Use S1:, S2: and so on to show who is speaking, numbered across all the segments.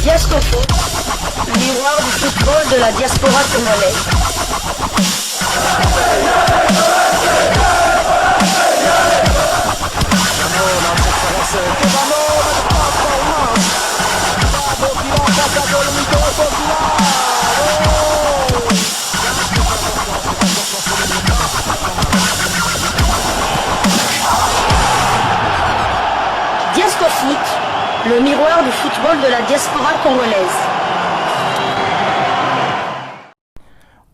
S1: Diasco Foot, miroir du football de la diaspora congolaise. Diasco Foot, le miroir du football de la diaspora congolaise.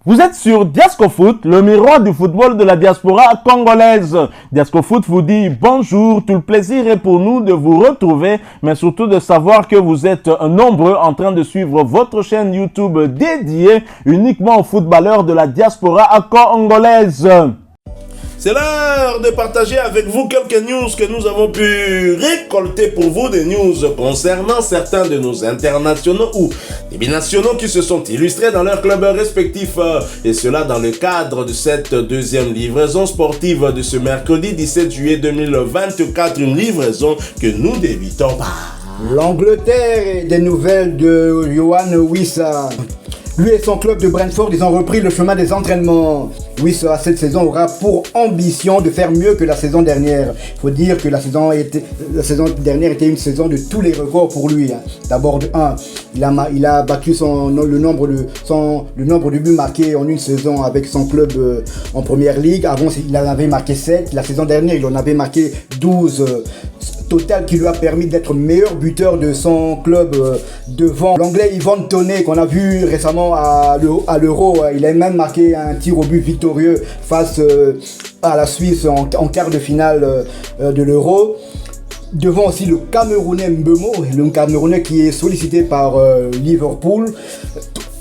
S2: Vous êtes sur Diasco Foot, le miroir du football de la diaspora congolaise. Diasco Foot vous dit bonjour, tout le plaisir est pour nous de vous retrouver, mais surtout de savoir que vous êtes nombreux en train de suivre votre chaîne YouTube dédiée uniquement aux footballeurs de la diaspora congolaise.
S3: C'est l'heure de partager avec vous quelques news que nous avons pu récolter pour vous, des news concernant certains de nos internationaux ou des binationaux qui se sont illustrés dans leurs clubs respectifs, et cela dans le cadre de cette deuxième livraison sportive de ce mercredi 17 juillet 2024, une livraison que nous débutons par
S4: l'Angleterre et des nouvelles de Yohan Wissa. Lui et son club de Brentford, ils ont repris le chemin des entraînements. Wissa, cette saison, aura pour ambition de faire mieux que la saison dernière. Il faut dire que la saison dernière était une saison de tous les records pour lui. D'abord, il a battu le nombre de buts marqués en une saison avec son club en première ligue. Avant, il en avait marqué 7. La saison dernière, il en avait marqué 12. Total qui lui a permis d'être meilleur buteur de son club devant l'anglais Ivan Toney qu'on a vu récemment à l'Euro. Il a même marqué un tir au but victorieux face à la Suisse en quart de finale de l'Euro. Devant aussi le Camerounais Mbeumo, le Camerounais qui est sollicité par Liverpool.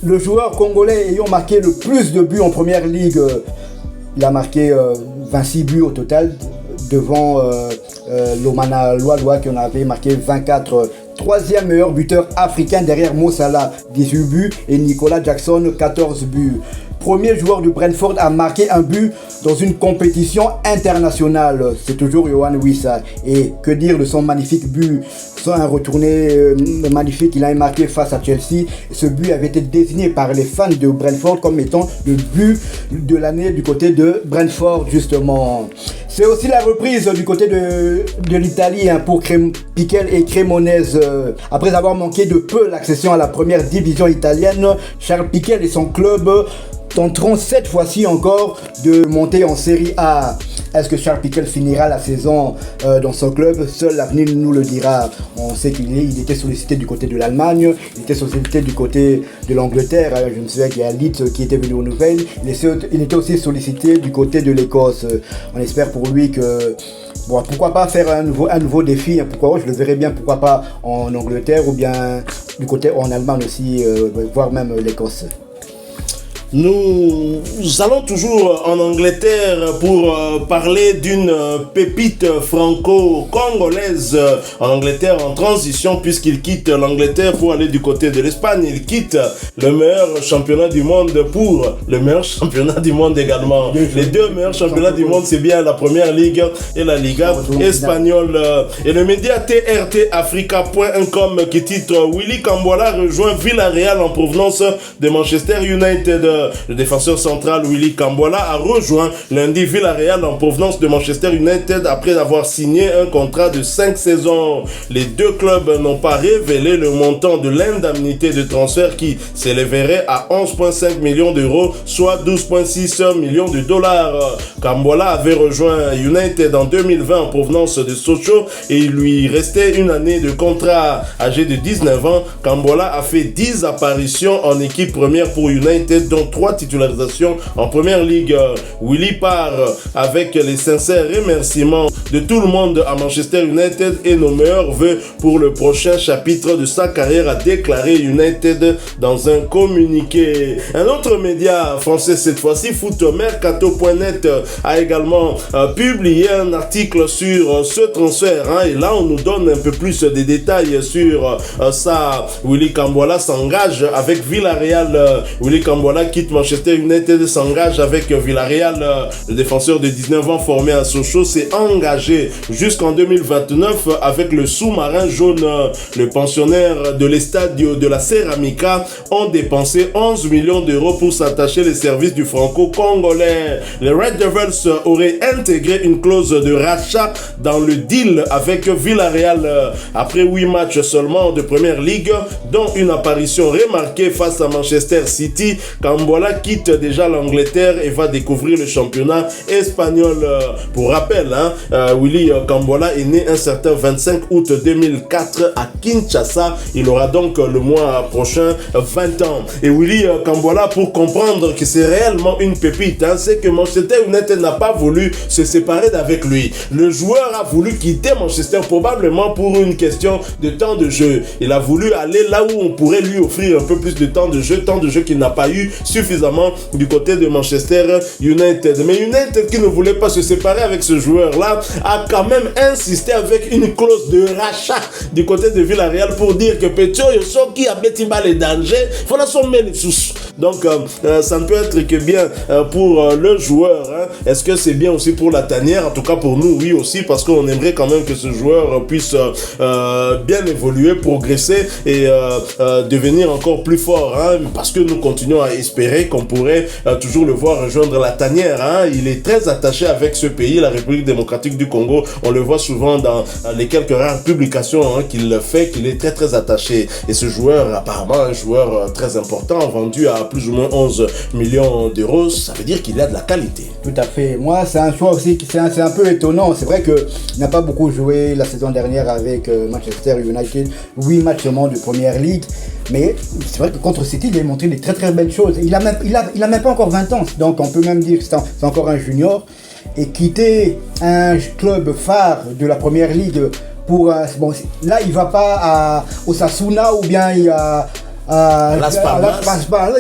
S4: Le joueur congolais ayant marqué le plus de buts en première ligue, il a marqué 26 buts au total devant Lomana Loaloa qui en avait marqué 24. Troisième meilleur buteur africain derrière Mo Salah, 18 buts, et Nicolas Jackson, 14 buts. Premier joueur de Brentford à marquer un but dans une compétition internationale. C'est toujours Yohan Wissa. Et que dire de son magnifique but, un retourné magnifique qu'il a marqué face à Chelsea. Ce but avait été désigné par les fans de Brentford comme étant le but de l'année du côté de Brentford justement. C'est aussi la reprise du côté de l'Italie pour Piquel et Cremonese. Après avoir manqué de peu l'accession à la première division italienne, Charles Piquel et son club tenteront cette fois-ci encore de monter en Série A. Est-ce que Charles Piquel finira la saison dans son club? Seul l'avenir nous le dira. On sait qu'il était sollicité du côté de l'Allemagne, il était sollicité du côté de l'Angleterre. Je me souviens qu'il y a Leeds qui était venu aux nouvelles. Il était aussi sollicité du côté de l'Écosse. On espère pour lui que... Bon, pourquoi pas faire un nouveau défi, pourquoi je le verrais bien, pourquoi pas en Angleterre ou bien du côté en Allemagne aussi, voire même l'Écosse.
S3: Nous allons toujours en Angleterre pour parler d'une pépite franco-congolaise en Angleterre en transition, puisqu'il quitte l'Angleterre pour aller du côté de l'Espagne. Il quitte le meilleur championnat du monde pour le meilleur championnat du monde également. Les deux meilleurs championnats du monde, c'est bien la Première Ligue et la Liga espagnole. Et le média trtafrica.com qui titre Willy Kambola rejoint Villarreal en provenance de Manchester United. Le défenseur central Willy Kambola a rejoint lundi Villarreal en provenance de Manchester United après avoir signé un contrat de 5 saisons. Les deux clubs n'ont pas révélé le montant de l'indemnité de transfert qui s'élèverait à 11,5 millions d'euros, soit 12,6 millions de dollars. Kambola avait rejoint United en 2020 en provenance de Sochaux et il lui restait une année de contrat. Âgé de 19 ans, Kambola a fait 10 apparitions en équipe première pour United, dont 3 titularisations en première ligue. Willy part avec les sincères remerciements de tout le monde à Manchester United et nos meilleurs vœux pour le prochain chapitre de sa carrière, a déclaré United dans un communiqué. Un autre média français cette fois-ci, footmercato.net, a également publié un article sur ce transfert, et là on nous donne un peu plus de détails sur ça. Willy Kambola s'engage avec Villarreal. Willy Kambola quitte Manchester United, s'engage avec Villarreal. Le défenseur de 19 ans formé à Sochaux s'est engagé jusqu'en 2029 avec le sous-marin jaune. Le pensionnaire de l'Estadio de la Ceramica ont dépensé 11 millions d'euros pour s'attacher les services du franco-congolais. Les Red Devils auraient intégré une clause de rachat dans le deal avec Villarreal. Après 8 matchs seulement de Première Ligue, dont une apparition remarquée face à Manchester City, Cambola quitte déjà l'Angleterre et va découvrir le championnat espagnol. Pour rappel, Willy Cambola est né un certain 25 août 2004 à Kinshasa. Il aura donc le mois prochain 20 ans. Et Willy Cambola, pour comprendre que c'est réellement une pépite, c'est que Manchester United n'a pas voulu se séparer d'avec lui. Le joueur a voulu quitter Manchester probablement pour une question de temps de jeu. Il a voulu aller là où on pourrait lui offrir un peu plus de temps de jeu qu'il n'a pas eu suffisamment du côté de Manchester United. Mais United, qui ne voulait pas se séparer avec ce joueur-là, a quand même insisté avec une clause de rachat du côté de Villarreal pour dire que Petio Yosoki a bêtiment les dangers, il faut la sommer les sous. Donc ça ne peut être que bien pour le joueur. Est-ce que c'est bien aussi pour la tanière? En tout cas pour nous, oui aussi, parce qu'on aimerait quand même que ce joueur puisse bien évoluer, progresser et devenir encore plus fort, parce que nous continuons à espérer qu'on pourrait toujours le voir rejoindre la tanière. Il est très attaché avec ce pays, la République démocratique du Congo. On le voit souvent dans les quelques rares publications qu'il fait, qu'il est très très attaché. Et ce joueur, apparemment un joueur très important, vendu à plus ou moins 11 millions d'euros, ça veut dire qu'il a de la qualité.
S4: Tout à fait. Moi, c'est un choix aussi, c'est un peu étonnant. C'est vrai qu'il n'a pas beaucoup joué la saison dernière avec Manchester United. 8 matchs seulement de Première Ligue. Mais c'est vrai que contre City, il a montré des très très belles choses. Il a même pas encore 20 ans. Donc on peut même dire que c'est encore un junior. Et quitter un club phare de la Première Ligue pour... bon, là, il va pas à Osasuna ou bien il a...
S3: Las Palmas.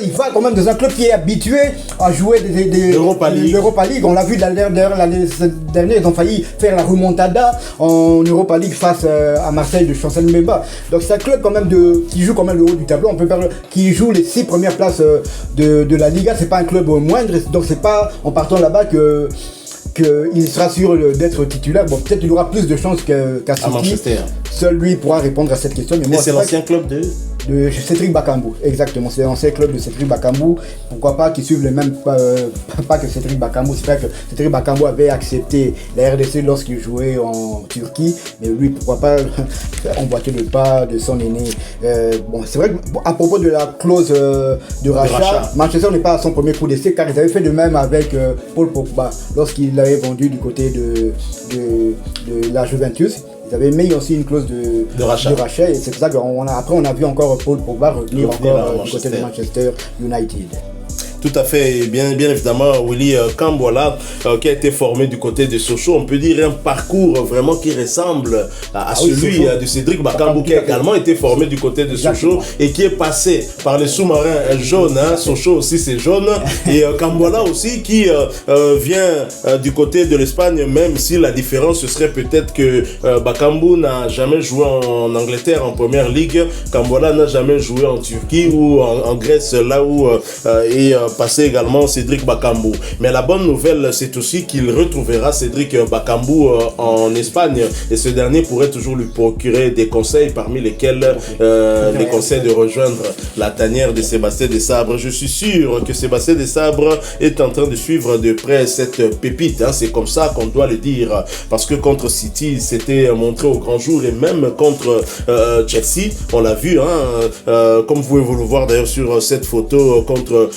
S4: Il va quand même dans un club qui est habitué à jouer
S3: l'Europa League.
S4: On l'a vu l'année dernière, ils ont failli faire la remontada en Europa League face à Marseille de Chancel Mbemba. Donc c'est un club quand même qui joue quand même le haut du tableau. On peut parler qui joue les 6 premières places de la Liga. C'est pas un club moindre. Donc c'est pas en partant là-bas qu'il sera sûr d'être titulaire. Bon, peut-être il aura plus de chances qu'à City.
S3: Manchester.
S4: Seul lui pourra répondre à cette question. Mais moi,
S3: c'est l'ancien club de
S4: Cédric Bakambu, exactement, c'est l'ancien club de Cédric Bakambu. Pourquoi pas qu'ils suivent les mêmes pas que Cédric Bakambu. C'est vrai que Cédric Bakambu avait accepté la RDC lorsqu'il jouait en Turquie, mais lui pourquoi pas emboîter le pas de son aîné. Bon, c'est vrai qu'à propos de la clause de rachat, Manchester n'est pas à son premier coup d'essai, car ils avaient fait de même avec Paul Pogba lorsqu'il l'avait vendu du côté de la Juventus. Ils avaient mis aussi une clause de rachat et c'est pour ça qu'après on a vu encore Paul Pogba revenir encore du côté de Manchester United.
S3: Tout à fait, et bien évidemment, Willy Cambola, qui a été formé du côté de Sochaux, on peut dire un parcours vraiment qui ressemble à celui de Cédric Bakambu, qui a également été formé du côté de Sochaux et qui est passé par les sous-marins jaunes. Sochaux aussi c'est jaune, et Cambola aussi qui vient du côté de l'Espagne, même si la différence ce serait peut-être que Bakambu n'a jamais joué en Angleterre en Première Ligue, Cambola n'a jamais joué en Turquie ou en Grèce, là où passé également Cédric Bakambu. Mais la bonne nouvelle, c'est aussi qu'il retrouvera Cédric Bakambu en Espagne, et ce dernier pourrait toujours lui procurer des conseils, parmi lesquels les conseils de rejoindre la tanière de Sébastien Desabre. Je suis sûr que Sébastien Desabre est en train de suivre de près cette pépite, c'est comme ça qu'on doit le dire, parce que contre City, il s'était montré au grand jour, et même contre Chelsea, on l'a vu, comme vous pouvez vous le voir d'ailleurs sur cette photo contre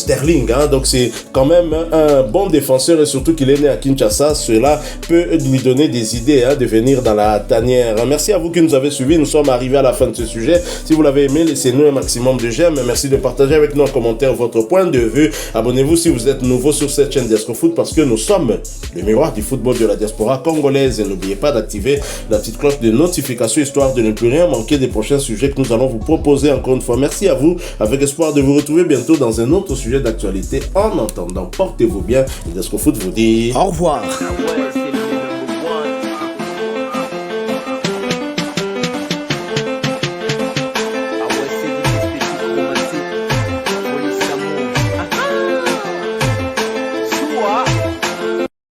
S3: Sterling, donc c'est quand même un bon défenseur, et surtout qu'il est né à Kinshasa. Cela peut lui donner des idées de venir dans la tanière. Merci à vous qui nous avez suivis. Nous sommes arrivés à la fin de ce sujet. Si vous l'avez aimé, laissez-nous un maximum de j'aime. Merci de partager avec nous en commentaire votre point de vue. Abonnez-vous si vous êtes nouveau sur cette chaîne Diasco Foot, parce que nous sommes le miroir du football de la diaspora congolaise, et n'oubliez pas d'activer la petite cloche de notification, histoire de ne plus rien manquer des prochains sujets que nous allons vous proposer. Encore une fois, merci à vous, avec espoir de vous retrouver bientôt dans un autre sujet d'actualité. En attendant, portez-vous bien, et Diasco Foot vous dit
S4: au revoir.